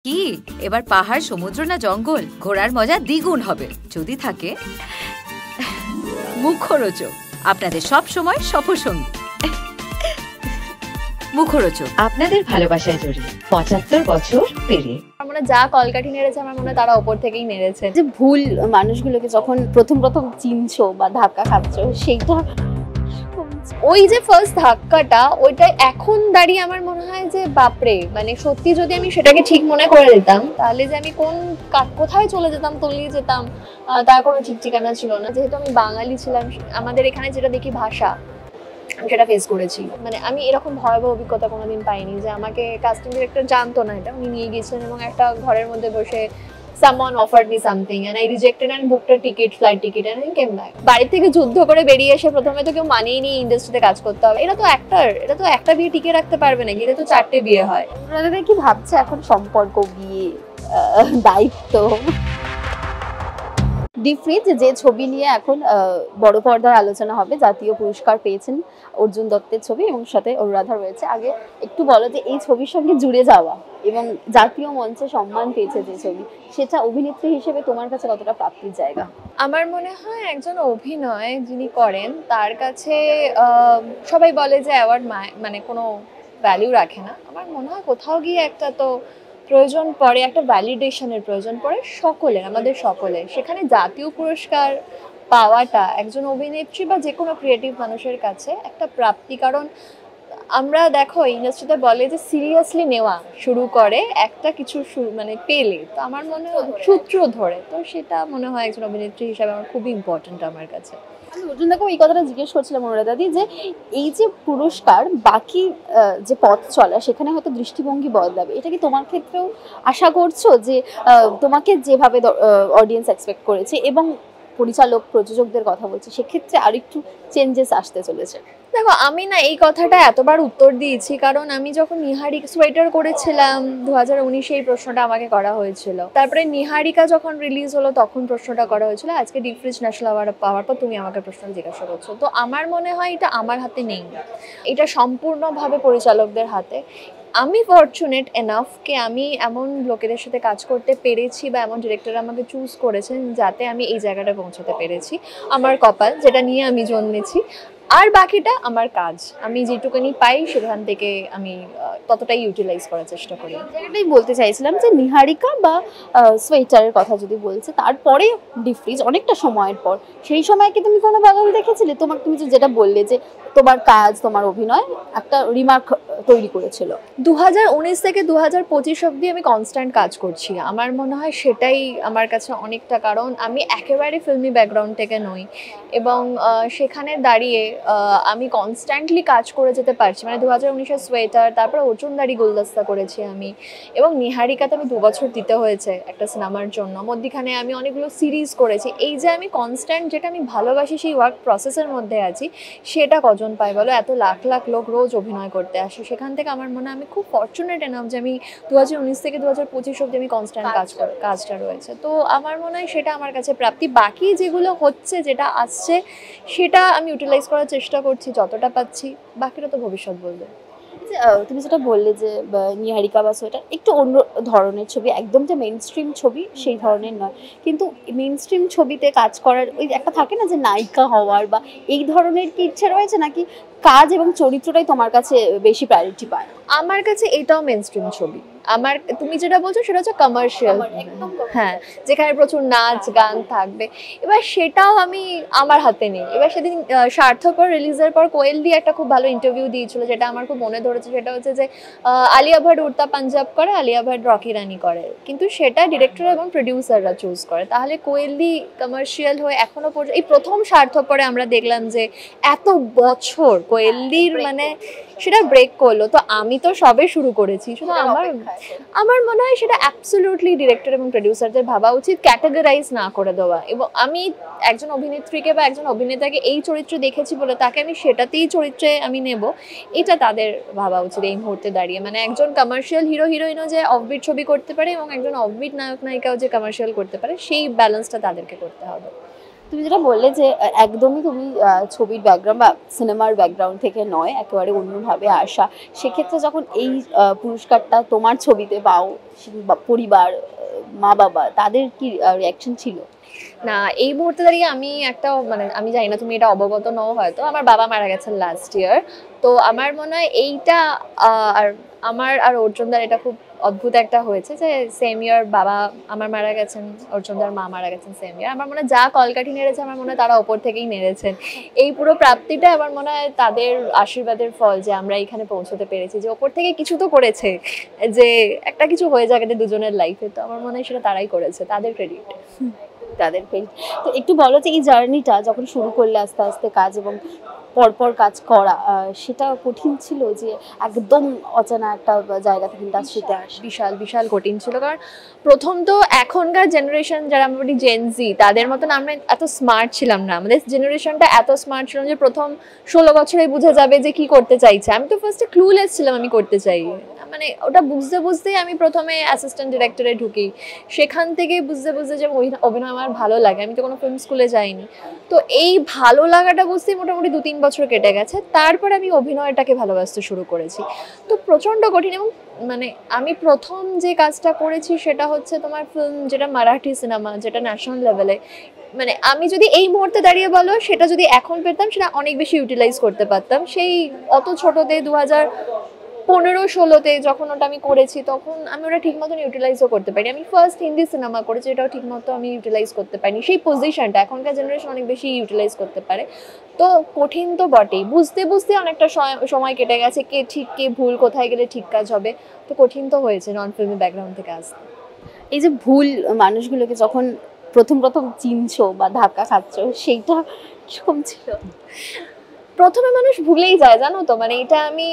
কি এবার পাহাড় সমুদ্র না জঙ্গল ঘোরার মজা দ্বিগুণ হবে যদি থাকে মুখরোচক আপনাদের সব সময় সফরসঙ্গী মুখরোচক আপনাদের ভালোবাসায় জড়িয়ে ৭৫ বছর পেরিয়ে আমরা যা কলকাঠি নেড়েছে আমার মনে হয় তারা ওপর থেকেই নেড়েছে। যে ভুল মানুষগুলোকে যখন প্রথম চিনছো বা ধাক্কা খাচ্ছ সেইটা ওই যে ফার্স্ট ধাক্কাটা ওইটা এখন দাঁড়িয়ে আমার মনে হয় যে বাপরে, মানে সত্যি যদি আমি সেটাকে ঠিক মনে করে দিতাম তাহলে যে আমি কোথায় চলে যেতাম, তলিয়ে যেতাম, তার কোনো ঠিক ঠিকানা ছিল না। যেহেতু আমি বাঙালি ছিলাম, আমাদের এখানে যেটা দেখি ভাষা, আমি সেটা ফেস করেছি। মানে আমি এরকম ভয়াবহ অভিজ্ঞতা কোনোদিন পাইনি যে আমাকে কাস্টিং ডিরেক্টর জানতো না, এটা উনি নিয়ে গিয়েছিলেন এবং একটা ঘরের মধ্যে বসে someone offered me something and I rejected and booked a flight ticket and I came back. বাড়ি থেকে যুদ্ধ করে বেরিয়ে এসে প্রথমে তো কেউ মানেই নি ইন্ডাস্ট্রিতে কাজ করতে হবে। এটা তো একটা বিয়ে টিকে রাখতে পারবে নাকি? এটা তো 4টে বিয়ে হয়। আপনারা কি ভাবছে এখন সম্পর্ক, বিয়ে, দায়িত্ব? ডিফ্রিজ যে ছবি নিয়ে এখন বড় পর্দায় আলোচনা হবে, জাতীয় পুরস্কার পেয়েছেন অর্জুন দত্তের ছবি এবং সাথে অনুরাধা রয়েছে। আগে একটু বলো যে এই ছবির সঙ্গে জুড়ে যাওয়া এবং জাতীয় মঞ্চে সম্মান পেয়েছে যে ছবি, সেটা অভিনেত্রী হিসেবে তোমার কাছে কতটা প্রাপ্তির জায়গা? আমার মনে হয় একজন অভিনয় যিনি করেন তার কাছে সবাই বলে যে অ্যাওয়ার্ড মানে কোনো ভ্যালু রাখে না। আমার মনে হয় কোথাও গিয়ে একটা তো প্রয়োজন পড়ে, একটা ভ্যালিডেশনের প্রয়োজন পড়ে সকলের, আমাদের সকলের। সেখানে জাতীয় পুরস্কার পাওয়াটা একজন অভিনেত্রী বা যে কোনো ক্রিয়েটিভ মানুষের কাছে একটা প্রাপ্তি। কারণ আমরা দেখো ইন্ডাস্ট্রিতে বলে যে সিরিয়াসলি নেওয়া শুরু করে একটা কিছু মানে পেলে, তো আমার মনে হয় সূত্র ধরে, তো সেটা মনে হয় একজন অভিনেত্রী হিসাবে আমার খুবই ইম্পর্টেন্ট আমার কাছে। আমি অর্জুনদাকে এই কথাটা জিজ্ঞেস করছিলাম অনুরাধাদি, যে এই যে পুরস্কার বাকি যে পথ চলা সেখানে হয়তো দৃষ্টিভঙ্গি বদলাবে, এটা কি তোমার ক্ষেত্রেও আশা করছো যে তোমাকে যেভাবে অডিয়েন্স এক্সপেক্ট করেছে এবং পরিচালক প্রযোজকদের কথা বলছে সেক্ষেত্রে আরেকটু চেঞ্জেস আসতে চলেছে? দেখো আমি না এই কথাটা এতবার উত্তর দিয়েছি, কারণ আমি যখন নিহারিকা সোয়েটার করেছিলাম 2019 এই প্রশ্নটা আমাকে করা হয়েছিল, তারপরে নিহারিকা যখন রিলিজ হলো তখন প্রশ্নটা করা হয়েছিল, আজকে ডিফ্রিজ ন্যাশনাল অ্যাওয়ার্ড পাওয়ার পর তুমি আমাকে প্রশ্ন জিজ্ঞাসা করছো। তো আমার মনে হয় এটা আমার হাতে নেই, এটা সম্পূর্ণভাবে পরিচালকদের হাতে। আমি ফরচুনেট এনাফ কে আমি এমন লোকেদের সাথে কাজ করতে পেরেছি বা এমন ডিরেক্টর আমাকে চুজ করেছেন যাতে আমি এই জায়গাটা পৌঁছাতে পেরেছি। আমার কপাল, যেটা নিয়ে আমি জন্মেছি। আর বাকিটা আমার কাজ, আমি যেটুকুনি পাই সেখান থেকে আমি ততটাই ইউটিলাইজ করার চেষ্টা করি। এটাই বলতে চাইছিলাম যে নিহারিকা বা সোয়েটারের কথা যদি বলছে, তারপরে ডিফ্রিজ অনেকটা সময়ের পর, সেই সময় কি তুমি কোনো বাগান দেখেছিলে? তুমি যেটা বললে যে তোমার কাজ, তোমার অভিনয় একটা রিমার্ক তৈরি করেছিল। 2019 থেকে 2025 অবধি আমি কনস্ট্যান্ট কাজ করছি। আমার মনে হয় সেটাই আমার কাছে অনেকটা, কারণ আমি একেবারে ফিল্মি ব্যাকগ্রাউন্ড থেকে নই এবং সেখানে দাঁড়িয়ে আমি কনস্ট্যান্টলি কাজ করে যেতে পারছি। মানে 2019-এর সোয়েটার, তারপরে অর্জুনদারি গুলদস্তা করেছি আমি, এবং নিহারিকাতে আমি 2 বছর দিতে হয়েছে একটা সিনেমার জন্য। মধ্যখানে আমি অনেকগুলো সিরিজ করেছি। এই যে আমি কনস্ট্যান্ট, যেটা আমি ভালোবাসি, সেই ওয়ার্ক প্রসেসের মধ্যে আছি, সেটা কজন পায় বলো? এত লাখ লাখ লোক রোজ অভিনয় করতে আসে। সেখান থেকে আমার মনে হয় আমি খুব ফরচুনেট এনাফ যে আমি 2019 থেকে 2025 অবধি আমি কনস্ট্যান্ট কাজটা রয়েছে। তো আমার মনে হয় সেটা আমার কাছে প্রাপ্তি। বাকি যেগুলো হচ্ছে, যেটা আসছে, সেটা আমি ইউটিলাইজ করার চেষ্টা করছি যতটা পাচ্ছি, বাকিটা তো ভবিষ্যৎ বলবে। তুমি যেটা বললে যে নিহারিকা বা সোয়েটার একটু অন্য ধরনের ছবি, একদম যে মেইন স্ট্রিম ছবি সেই ধরনের নয়, কিন্তু মেইন স্ট্রিম ছবিতে কাজ করার ওই একটা থাকে না যে নায়িকা হওয়ার, বা এই ধরনের কি ইচ্ছা রয়েছে, নাকি কাজ এবং চরিত্রটাই তোমার কাছে বেশি প্রায়োরিটি পায়? আমার কাছে এটাও মেইন স্ট্রিম ছবি। আমার, তুমি যেটা বলছো সেটা হচ্ছে কমার্শিয়াল, হ্যাঁ, যেখানে প্রচুর নাচ গান থাকবে। এবার সেটাও আমার হাতে নেই। এবার সেদিন স্বার্থপর রিলিজের পর কোয়েল দি একটা খুব ভালো ইন্টারভিউ দিয়েছিল, যেটা আমার খুব মনে ধরেছে। সেটা হচ্ছে যে আলিয়া ভাট উড়তা পাঞ্জাব করে, আলিয়া ভাট রকি রানি করে, কিন্তু সেটা ডিরেক্টর এবং প্রডিউসাররা চুজ করে। তাহলে কোয়েল দি কমার্শিয়াল হয়ে এখনো পর্যন্ত, এই প্রথম স্বার্থপরে আমরা দেখলাম যে এত বছর কোয়েল দির মানে সেটা ব্রেক করলো। তো আমি তো সবে শুরু করেছি, শুধু আমার মনে হয় সেটা অ্যাবসলিউটলি ডিরেক্টর এবং প্রডিউসারদের ভাবা উচিত, ক্যাটাগরাইজ না করে দেওয়া। এবং আমি একজন অভিনেত্রীকে বা একজন অভিনেতাকে এই চরিত্রে দেখেছি বলে তাকে আমি সেটাতেই চরিত্রে আমি নেব, এটা তাদের ভাবা উচিত এই মুহূর্তে দাঁড়িয়ে। মানে একজন কমার্শিয়াল হিরো হিরোইনও যে অফবিট ছবি করতে পারে এবং একজন অফবিট নায়ক নায়িকাও যে কমার্শিয়াল করতে পারে, সেই ব্যালেন্সটা তাদেরকে করতে হবে। তুমি যেটা বললে যে একদমই তুমি ছবির ব্যাকগ্রাউন্ড বা সিনেমার ব্যাকগ্রাউন্ড থেকে নয়, একেবারে অন্যভাবে আসা, সেক্ষেত্রে যখন এই পুরস্কারটা তোমার ছবিতে পাও, পরিবার, মা বাবা, তাদের কি রিয়াকশন ছিল? না, এই মুহূর্তে দাঁড়িয়ে আমি একটা মানে আমি জানি না তুমি এটা অবগত নও হয়তো, আমার বাবা মারা গেছেন লাস্ট ইয়ার। তো আমার মনে হয় এইটা আর আমার আর অর্জুনদার এটা খুব অদ্ভুত একটা হয়েছে যে সেম ইয়ার বাবা আমার মারা গেছেন, অর্জুনদার মা মারা গেছেন সেম ইয়ার। আমার মনে হয় যা কলকাঠি নেড়েছে আমার মনে হয় তারা ওপর থেকেই নেড়েছেন। এই পুরো প্রাপ্তিটা আমার মনে হয় তাদের আশীর্বাদের ফল যে আমরা এখানে পৌঁছতে পেরেছি, যে ওপর থেকে কিছু তো করেছে যে একটা কিছু হয়ে যাক এদের দুজনের লাইফে। তো আমার মনে হয় সেটা তারাই করেছে, তাদের ক্রেডিট। তাদের পেজ। তো একটু বলো যে এই জার্নিটা যখন শুরু করলে আস্তে আস্তে কাজ এবং পরপর কাজ করা, সেটা কঠিন ছিল যে একদম অচেনা একটা জায়গা থেকে ইন্ডাস্ট্রিতে আসা? বিশাল বিশাল কঠিন ছিল, কারণ প্রথম তো এখনকার জেনারেশন যারা মোটামুটি জেনজি তাদের মতন আমরা এত স্মার্ট ছিলাম না। আমাদের জেনারেশনটা এত স্মার্ট ছিল যে প্রথম 16 বছরে বুঝে যাবে যে কি করতে চাইছে। আমি তো ফার্স্টে ক্লুলেস ছিলাম আমি করতে চাই, মানে ওটা বুঝতে বুঝতেই আমি প্রথমে অ্যাসিস্ট্যান্ট ডিরেক্টরে ঢুকি, সেখান থেকে বুঝতে বুঝতে যে অভিনয় আমার ভালো লাগে। আমি তো কোনো ফিল্ম স্কুলে যাইনি, তো এই ভালো লাগাটা বুঝতেই মোটামুটি 2-3 বছর কেটে গেছে। তারপর আমি অভিনয়টাকে ভালোবাসতে শুরু করেছি। তো প্রচণ্ড কঠিন। এবং মানে আমি প্রথম যে কাজটা করেছি সেটা হচ্ছে তোমার ফিল্ম, যেটা মারাঠি সিনেমা, যেটা ন্যাশনাল লেভেলে, মানে আমি যদি এই মুহূর্তে দাঁড়িয়ে বলো সেটা যদি এখন পেতাম সেটা অনেক বেশি ইউটিলাইজ করতে পারতাম। সেই অত ছোটতে 2015-16-তে যখন ওটা আমি করেছি তখন আমি ওটা ঠিক মতন ইউটিলাইজও করতে পারি। আমি ফার্স্ট হিন্দি সিনেমা করেছি, এটাও ঠিক মতো আমি ইউটিলাইজ করতে পারিনি। সেই পজিশনটা এখনকার জেনারেশন অনেক বেশি ইউটিলাইজ করতে পারে। তো কঠিন তো বটেই, বুঝতে বুঝতে অনেকটা সময় কেটে গেছে, কে ঠিক কে ভুল, কোথায় গেলে ঠিক কাজ হবে। তো কঠিন তো হয়েছে নন ফিল্মি ব্যাকগ্রাউন্ড থেকে আসতে। এই যে ভুল মানুষগুলোকে যখন প্রথম প্রথম চিনছো বা ধাক্কা খাচ্ছ, সেইটা কিরকম ছিল? প্রথমে মানুষ ভুলেই যায় জানো তো, মানে এটা আমি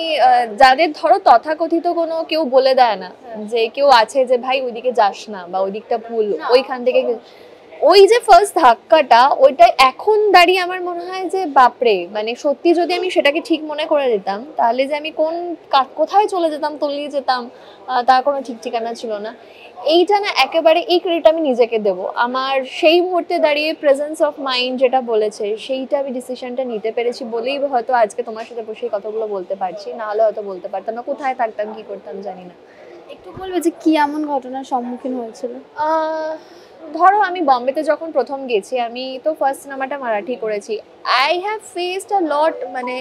যাদের ধরো তথাকথিত কোনো কেউ বলে দেয় না যে কেউ আছে যে ভাই ওইদিকে যাস না বা ওই দিকটা ভুল, ওইখান থেকে ওই যে ফার্স্ট ধাক্কাটা, ওইটা এখন দাঁড়িয়ে আমার মনে হয় যে বাপরে, মানে সত্যি যদি আমি সেটাকে ঠিক মনে করে দিতাম তাহলে যে আমি কোথায় চলে যেতাম, তলিয়ে যেতাম, তার কোনো ঠিক ঠিকানা ছিল না। এইটা না একেবারে এই ক্রেডিট আমি নিজেকে দেবো। আমার সেই মুহূর্তে দাঁড়িয়ে প্রেজেন্স অফ মাইন্ড যেটা বলেছে সেইটা আমি ডিসিশনটা নিতে পেরেছি বলেই হয়তো আজকে তোমার সাথে বসে এই কথাগুলো বলতে পারছি, না হলে হয়তো বলতে পারতাম না। কোথায় থাকতাম, কি করতাম জানি না। একটু বলবে যে কি এমন ঘটনার সম্মুখীন হয়েছিল? ধরো আমি বম্বেতে যখন প্রথম গেছি, আমি তো ফার্স্ট সিনেমাটা মারাঠি করেছি। আই হ্যাভ ফেসড আ লট, মানে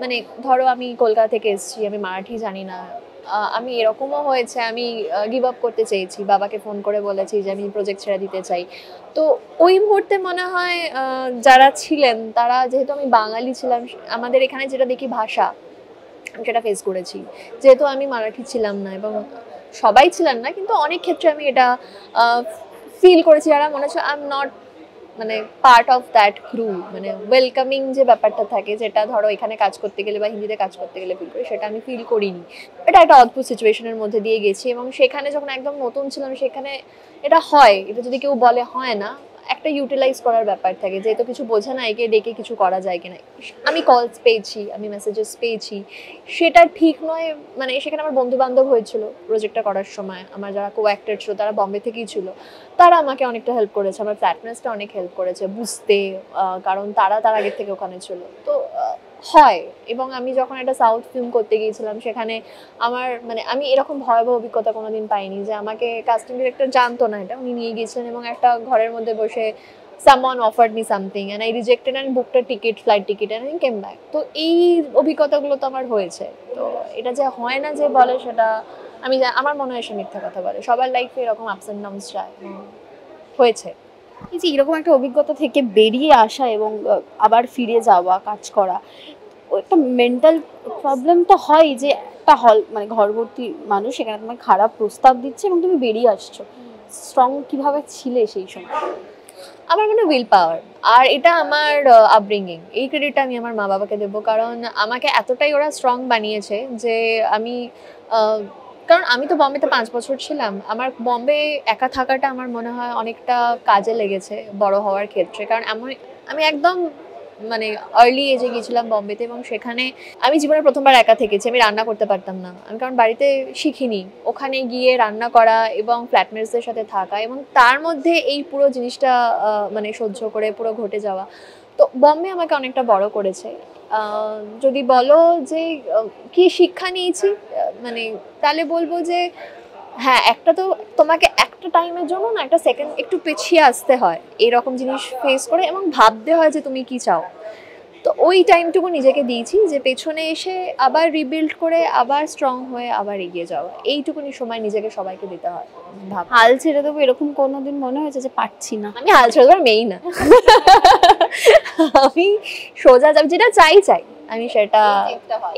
মানে ধরো আমি কলকাতা থেকে এসেছি, আমি মারাঠি জানি না, আমি এরকমও হয়েছে আমি গিভ আপ করতে চেয়েছি, বাবাকে ফোন করে বলেছি যে আমি প্রজেক্ট ছেড়ে দিতে চাই। তো ওই মুহূর্তে মনে হয় যারা ছিলেন তারা, যেহেতু আমি বাঙালি ছিলাম, আমাদের এখানে যেটা দেখি ভাষা, সেটা ফেস করেছি। যেহেতু আমি মারাঠি ছিলাম না এবং সবাই ছিলেন না, কিন্তু অনেক ক্ষেত্রে আমি এটা ফিল করেছি, যারা মনে হচ্ছে আই এম নট মানে পার্ট অফ দ্যাট ক্রু, মানে ওয়েলকামিং যে ব্যাপারটা থাকে, যেটা ধরো এখানে কাজ করতে গেলে বা হিন্দিতে কাজ করতে গেলে ফিল করি, সেটা আমি ফিল করিনি। এটা একটা অদ্ভুত সিচুয়েশনের মধ্যে দিয়ে গেছি এবং সেখানে যখন একদম নতুন ছিলাম, সেখানে এটা হয়, এটা যদি কেউ বলে হয় না, একটা ইউটিলাইজ করার ব্যাপার থাকে, যেহেতু কিছু বোঝে না একে ডেকে কিছু করা যায় কিনা। আমি কলস পেয়েছি, আমি মেসেজেস পেয়েছি, সেটা ঠিক নয়। মানে সেখানে আমার বন্ধু বান্ধব হয়েছিল প্রজেক্টটা করার সময়, আমার যারা কো অ্যাক্টর ছিল তারা বম্বে থেকেই ছিল, তারা আমাকে অনেকটা হেল্প করেছে, আমার ফ্ল্যাটমেটসটা অনেক হেল্প করেছে বুঝতে, কারণ তারা তার আগের থেকে ওখানে ছিল। তো হয়। এবং আমি যখন একটা সাউথ ফিল্ম করতে গিয়েছিলাম, সেখানে আমার মানে আমি এরকম ভয়াবহ অভিজ্ঞতা কোনোদিন পাইনি যে আমাকে কাস্টিং ডিরেক্টর জানতো না, এটা উনি নিয়ে গিয়েছিলেন এবং একটা ঘরের মধ্যে বসে someone offered me something and I rejected and booked a ticket, flight ticket and I came back. তো এই অভিজ্ঞতাগুলো তো আমার হয়েছে। তো এটা যে হয় না যে বলে, সেটা আমি আমার মনে হয় সে মিথ্যা কথা বলে। সবার লাইফে এরকম আপস এন্ড ডাউনস যায়, হয়েছে। এই যে এরকম একটা অভিজ্ঞতা থেকে বেরিয়ে আসা এবং আবার ফিরে যাওয়া, কাজ করা, একটা মেন্টাল প্রবলেম তো হয় যে একটা মানে ঘরভর্তি মানুষ, সেখানে তোমার খারাপ প্রস্তাব দিচ্ছে এবং তুমি বেরিয়ে আসছো। স্ট্রং কিভাবে ছিলে সেই সময়? আমার মনে উইল পাওয়ার, আর এটা আমার আপব্রিঙ্গিং, এই ক্রেডিটটা আমি আমার মা বাবাকে দেবো। কারণ আমাকে এতটাই ওরা স্ট্রং বানিয়েছে যে আমি, কারণ আমি তো বম্বেতে 5 বছর ছিলাম, আমার বম্বে একা থাকাটা আমার মনে হয় অনেকটা কাজে লেগেছে বড় হওয়ার ক্ষেত্রে। কারণ আমি একদম মানে আর্লি এজে গিয়েছিলাম বম্বেতে, এবং সেখানে আমি জীবনে প্রথমবার একা থেকেছি। আমি রান্না করতে পারতাম না, আমি কারণ বাড়িতে শিখিনি। ওখানে গিয়ে রান্না করা এবং ফ্ল্যাটমেটসদের সাথে থাকা, এবং তার মধ্যে এই পুরো জিনিসটা মানে সহ্য করে পুরো ঘটে যাওয়া। তো বম্বে আমাকে অনেকটা বড় করেছে। যদি বলো যে কি শিক্ষা নিয়েছি, মানে তাহলে বলবো যে হ্যাঁ, একটা তো তোমাকে একটা টাইমের জন্য না একটা সেকেন্ড একটু পিছিয়ে আসতে হয় এইরকম জিনিস ফেস করে, এবং ভাবতে হয় যে তুমি কি চাও। তো ওই টাইমটুকু নিজেকে দিয়েছি যে পেছনে এসে আবার রিবিল্ড করে আবার স্ট্রং হয়ে আবার এগিয়ে যাওয়া, এইটুকুনি সময় নিজেকে সবাইকে দিতে হয়। হাল ছেড়ে দেবো এরকম কোনোদিন মনে হয়েছে যে পারছি না? আমি হাল ছেড়ে দেওয়ার মেয়েই না। আমি সোজা যাব, যেটা চাই আমি সেটা,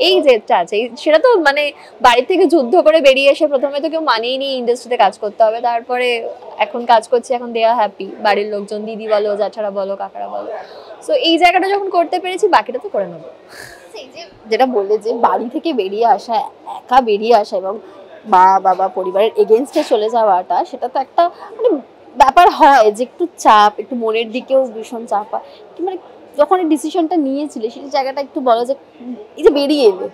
এই জেদটা আছে, সেটা তো মানে বাড়ি থেকে যুদ্ধ করে বেরিয়ে এসে প্রথমে তো কেউ মানেই নি ইন্ডাস্ট্রিতে কাজ করতে হবে, তারপরে এখন কাজ করছি, এখন দেয়া হ্যাপি, বাড়ির লোকজন দিদি বলো, জ্যাঠারা বলো, কাকারা বলো। সো এই জায়গাটা যখন করতে পেরেছি, বাকিটা তো করে নেবো। যেটা বললে যে বাড়ি থেকে বেরিয়ে আসা, একা বেরিয়ে আসা এবং মা বাবা পরিবারের এগেনস্টে চলে যাওয়াটা, সেটা তো একটা মানে ব্যাপার হয় যে একটু চাপ, একটু মনের দিকেও ভীষণ চাপ হয়। মানে যখন এই ডিসিশনটা নিয়েছিলে সেই জায়গাটা একটু বলো যে এই যে বেরিয়ে এলে।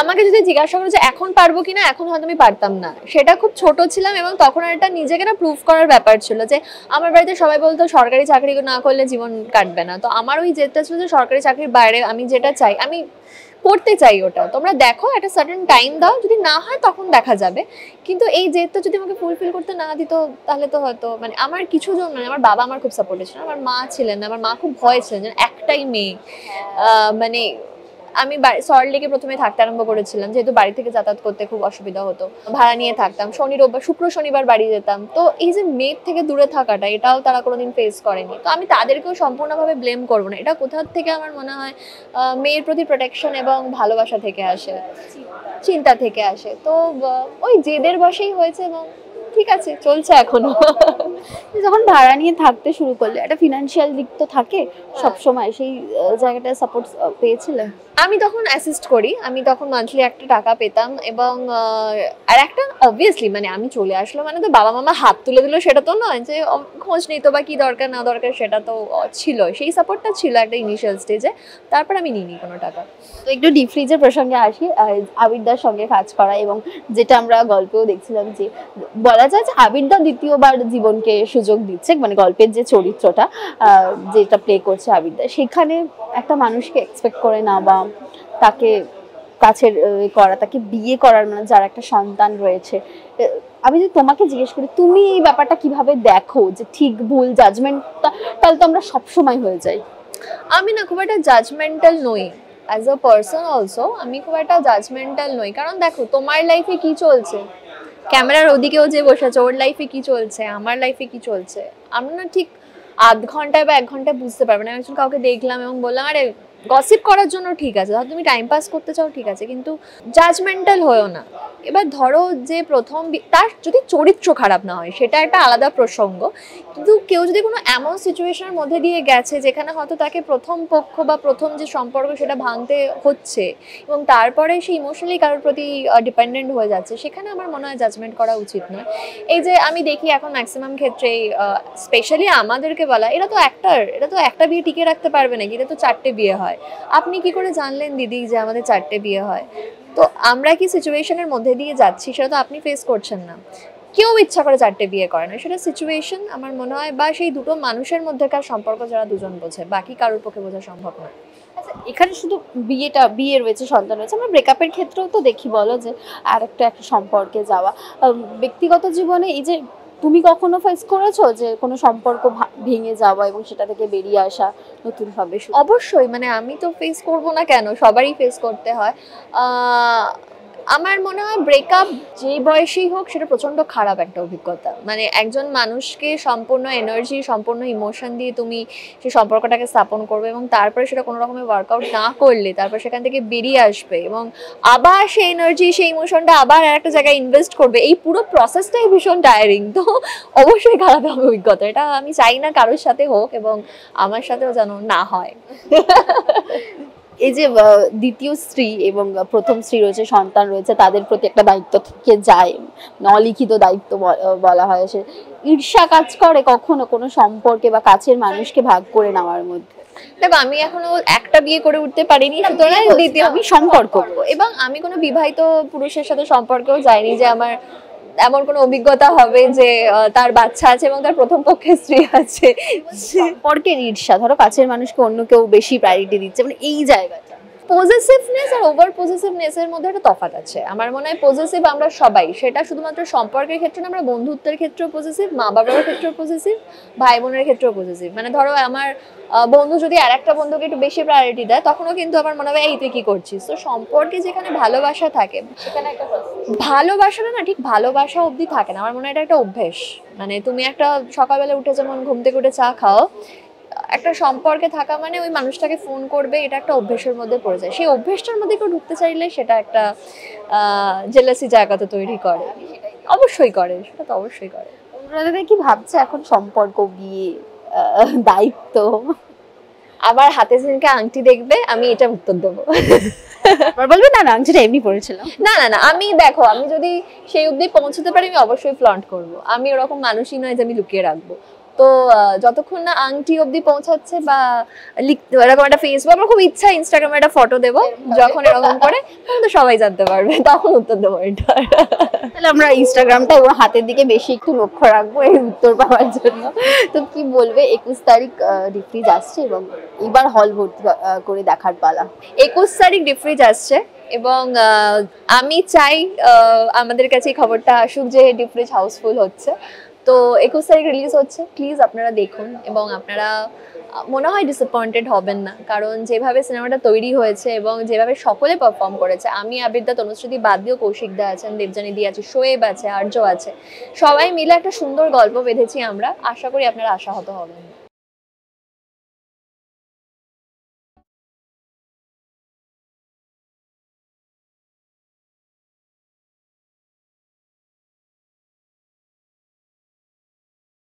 আমাকে যদি জিজ্ঞাসা করো যে এখন পারবো কিনা, এখন হয়তো আমি পারতাম না। সেটা খুব ছোট ছিলাম, এবং তখন একটা নিজেকে না প্রুভ করার ব্যাপার ছিল যে আমার বাড়িতে সবাই বলতো সরকারি চাকরি না করলে জীবন কাটবে না। তো আমার ওই জেদটা ছিল যে সরকারি চাকরির বাইরে আমি যেটা চাই আমি করতে চাই, ওটা তোমরা দেখো, একটা সার্টেন টাইম দাও, যদি না হয় তখন দেখা যাবে। কিন্তু এই জেদটা যদি আমাকে ফুলফিল করতে না দিত, তাহলে তো হয়তো মানে আমার কিছু জন, মানে আমার বাবা আমার খুব সাপোর্টিভ ছিলেন, আমার মা ছিলেন না, আমার মা খুব ভয় ছিলেন যে একটাই মেয়ে। মানে আমি সল্টলেকে প্রথমে থাকতে আরম্ভ করেছিলাম, যেহেতু বাড়ি থেকে যাতায়াত করতে খুব অসুবিধা হতো, ভাড়া নিয়ে থাকতাম, শনি রোববার শুক্র শনিবার বাড়ি যেতাম। তো এই যে মেয়ের থেকে দূরে থাকাটা, এটাও তারা কোনোদিন ফেস করেনি। তো আমি তাদেরকেও সম্পূর্ণভাবে ব্লেম করবো না, এটা কোথা থেকে আমার মনে হয় মেয়ের প্রতি প্রোটেকশন এবং ভালোবাসা থেকে আসে, চিন্তা থেকে আসে। তো ওই জেদের বশেই হয়েছে, এবং ঠিক আছে, চলছে এখনো। যখন ভাড়া নিয়ে থাকতে শুরু করলে একটা ফিনান্সিয়াল দিক তো থাকে সব সময়, সেই জায়গাটায় সাপোর্ট পেয়েছিলে? আমি তখন অ্যাসিস্ট করি, আমি তখন মান্থলি একটা টাকা পেতাম, এবং আর একটা অবভিয়াসলি মানে আমি চলে আসলো মানে তো বাবা মামা হাত তুলে দিল সেটা তো নয়, যে খোঁজ নিত বা কি দরকার না দরকার, সেটা তো ছিল, সেই সাপোর্টটা ছিল একটা ইনিশিয়াল স্টেজে। তারপর আমি নিইনি কোনো টাকা। তো একটু ডিপ ফ্রিজের প্রসঙ্গে আসি, আবিরদার সঙ্গে কাজ করা, এবং যেটা আমরা গল্পেও দেখছিলাম যে বলা যায় যে আবিরদা দ্বিতীয়বার জীবনকে সুযোগ দিচ্ছে, মানে গল্পের যে চরিত্রটা যেটা প্লে করছে আবিরদা, সেখানে একটা মানুষকে এক্সপেক্ট করে না বা তাকে কাছের করা, তাকে বিয়ে করার, মানে যার একটা সন্তান রয়েছে, আমি যদি তোমাকে জিজ্ঞেস করি তুমি এই ব্যাপারটা কিভাবে দেখো, যে ঠিক ভুল জাজমেন্টটা তাহলে তো আমরা সবসময় হয়ে যাই। আমি না খুব একটা জাজমেন্টাল নই, অ্যাজ আ পার্সন অলসো আমি খুব একটা জাজমেন্টাল নই। কারণ দেখো তোমার লাইফে কি চলছে, ক্যামেরার ওদিকেও যে বসে আছে ওর লাইফে কি চলছে, আমার লাইফে কি চলছে, আমরা না ঠিক আধ ঘন্টায় বা 1 ঘন্টায় বুঝতে পারবে না। একজন কাউকে দেখলাম এবং বললাম আরে গসিপ করার জন্য ঠিক আছে, ধরো তুমি টাইম পাস করতে চাও ঠিক আছে, কিন্তু জাজমেন্টাল হয়েও না। এবার ধরো যে প্রথম তার যদি চরিত্র খারাপ না হয় সেটা একটা আলাদা প্রসঙ্গ, কিন্তু কেউ যদি কোনো এমন সিচুয়েশনের মধ্যে দিয়ে গেছে যেখানে হয়তো তাকে প্রথম পক্ষ বা প্রথম যে সম্পর্ক সেটা ভাঙতে হচ্ছে, এবং তারপরে সে ইমোশনালি কারোর প্রতি ডিপেন্ডেন্ট হয়ে যাচ্ছে, সেখানে আমার মনে হয় জাজমেন্ট করা উচিত নয়। এই যে আমি দেখি এখন ম্যাক্সিমাম ক্ষেত্রে স্পেশালি আমাদেরকে বলা, এরা তো একটা বিয়ে টিকে রাখতে পারবে নাকি, এটা তো 4টে বিয়ে হয়। আপনি কি করে জানলেন দিদি যে আমাদের 4টে বিয়ে হয়? তো আমরা কি সিচুয়েশনের মধ্যে দিয়ে যাচ্ছি সেটা তো আপনি ফেস করছেন না। কেউ ইচ্ছা করে 4টে বিয়ে করে না, সেটা সিচুয়েশন আমার মনে হয়, বা সেই দুটো মানুষের মধ্যেকার সম্পর্ক যারা দুজন বোঝে, বাকি কারোর পক্ষে বোঝা সম্ভব না। আচ্ছা, এখানে শুধু বিয়ে রয়েছে, সন্তান রয়েছে, আমরা ব্রেকআপের ক্ষেত্রেও তো দেখি বলো যে আর একটা সম্পর্কে যাওয়া। ব্যক্তিগত জীবনে এই যে তুমি কখনো ফেস করেছো যে কোনো সম্পর্ক ভেঙে যাওয়া এবং সেটা থেকে বেরিয়ে আসা নতুন ভাবে? অবশ্যই, মানে আমি তো ফেস করব না কেন, সবারই ফেস করতে হয়। আমার মনে হয় ব্রেকআপ যে বয়সেই হোক সেটা প্রচণ্ড খারাপ একটা অভিজ্ঞতা। মানে একজন মানুষকে সম্পূর্ণ এনার্জি, সম্পূর্ণ ইমোশন দিয়ে তুমি সেই সম্পর্কটাকে স্থাপন করবে, এবং তারপরে সেটা কোনো রকমের ওয়ার্কআউট না করলে তারপর সেখান থেকে বেরিয়ে আসবে, এবং আবার সেই এনার্জি সেই ইমোশনটা আবার আর একটা জায়গায় ইনভেস্ট করবে, এই পুরো প্রসেসটাই ভীষণ টায়ারিং। তো অবশ্যই খারাপ হবে অভিজ্ঞতা, এটা আমি চাই না কারোর সাথে হোক, এবং আমার সাথেও যেন না হয়। এই যে দ্বিতীয় স্ত্রী এবং প্রথম স্ত্রী রয়েছে, সন্তান রয়েছে, তাদের প্রতি একটা দায়িত্ব থেকে যায়, অলিখিত দায়িত্ব বলা হয়, সে ঈর্ষা কাজ করে কখনো কোনো সম্পর্কে বা কাছের মানুষকে ভাগ করে নেওয়ার মধ্যে? দেখো আমি এখনো একটা বিয়ে করে উঠতে পারিনি, সুতরাং দ্বিতীয় আমি সম্পর্ক এবং আমি কোনো বিবাহিত পুরুষের সাথে সম্পর্কেও যাইনি যে আমার এমন কোনো অভিজ্ঞতা হবে যে তার বাচ্চা আছে এবং তার প্রথম পক্ষে স্ত্রী আছে। সম্পর্কের ঈর্ষা, ধরো কাছের মানুষকে অন্য কেউ বেশি প্রায়োরিটি দিচ্ছে, মানে এই জায়গাটা পজেসিভনেস আর ওভার পজেসিভনেস এর মধ্যে একটা তফাৎ আছে। আমার মনে হয় পজেসিভ আমরা সবাই, সেটা শুধুমাত্র সম্পর্কের ক্ষেত্রে না, আমরা বন্ধুত্বের ক্ষেত্রেও পজেসিভ, মা বাবার ক্ষেত্রেও পজেসিভ, ভাই বোনের ক্ষেত্রেও পজেসিভ। মানে ধরো আমার বন্ধু যদি আর একটা বন্ধুকে একটু বেশি প্রায়োরিটি দেয়, তখনও কিন্তু আমার মনে হয় এই তুই কি করছিস। তো সম্পর্কে যেখানে ভালোবাসা থাকে, সেখানে একটা ভালোবাসাটা না ঠিক ভালোবাসা অবধি থাকে না। আমার মনে হয় এটা একটা অভ্যেস। মানে তুমি একটা সকালবেলা উঠে যেমন ঘুম থেকে উঠে চা খাও, একটা সম্পর্কে থাকা মানে ওই মানুষটাকে ফোন করবে, এটা একটা অভ্যেসের মধ্যে পড়ে যায়। সেই অভ্যেসটার মধ্যে কেউ ঢুকতে চাইলে সেটা একটা জেলাসি জায়গা তো তৈরি করে, অবশ্যই করে, সেটা তো অবশ্যই করে। অনুরাধা কি ভাবছে এখন সম্পর্ক, বিয়ে, দায়িত্ব? আবার হাতে যেদিনকে আংটি দেখবে আমি এটা উত্তর দেবো। বলবে না না আংটিটা এমনি পড়েছিলাম। না না না, আমি দেখো আমি যদি সেই অবধি পৌঁছতে পারি আমি অবশ্যই ফ্লন্ট করব। আমি ওরকম মানুষই নয় যে আমি লুকিয়ে রাখবো। তো যতক্ষণ না আংটি অবধি পৌঁছাচ্ছে বা এরকম একটা ফেসবুক, আমার খুব ইচ্ছা ইনস্টাগ্রামে একটা ফটো দেবো, যখন এরকম করে তখন তো সবাই জানতে পারবে, তখন উত্তর দেবো এটা। তাহলে আমরা ইনস্টাগ্রামটা এবং হাতের দিকে বেশি একটু লক্ষ্য রাখবো এই উত্তর পাওয়ার জন্য। তো কি বলবে, 21 তারিখ ডিফ্রিজ আসছে এবং এবার হল ভর্তি করে দেখার পালা। 21 তারিখ ডিফ্রিজ আসছে এবং আমি চাই আমাদের কাছে এই খবরটা আসুক যে ডিফ্রিজ হাউসফুল হচ্ছে। তো 21 তারিখ রিলিজ হচ্ছে, প্লিজ আপনারা দেখুন এবং আপনারা মনে হয় ডিসঅ্যাপয়েন্টেড হবেন না, কারণ যেভাবে সিনেমাটা তৈরি হয়েছে এবং যেভাবে সকলে পারফর্ম করেছে, আমি আবিদ্যা তনুশ্রুতি বাদ দিয়েও কৌশিক দা আছেন, দেবজানী দি আছে, শোয়েব আছে, আর্য আছে, সবাই মিলে একটা সুন্দর গল্প বেঁধেছি আমরা। আশা করি আপনারা আশাহত হবেন।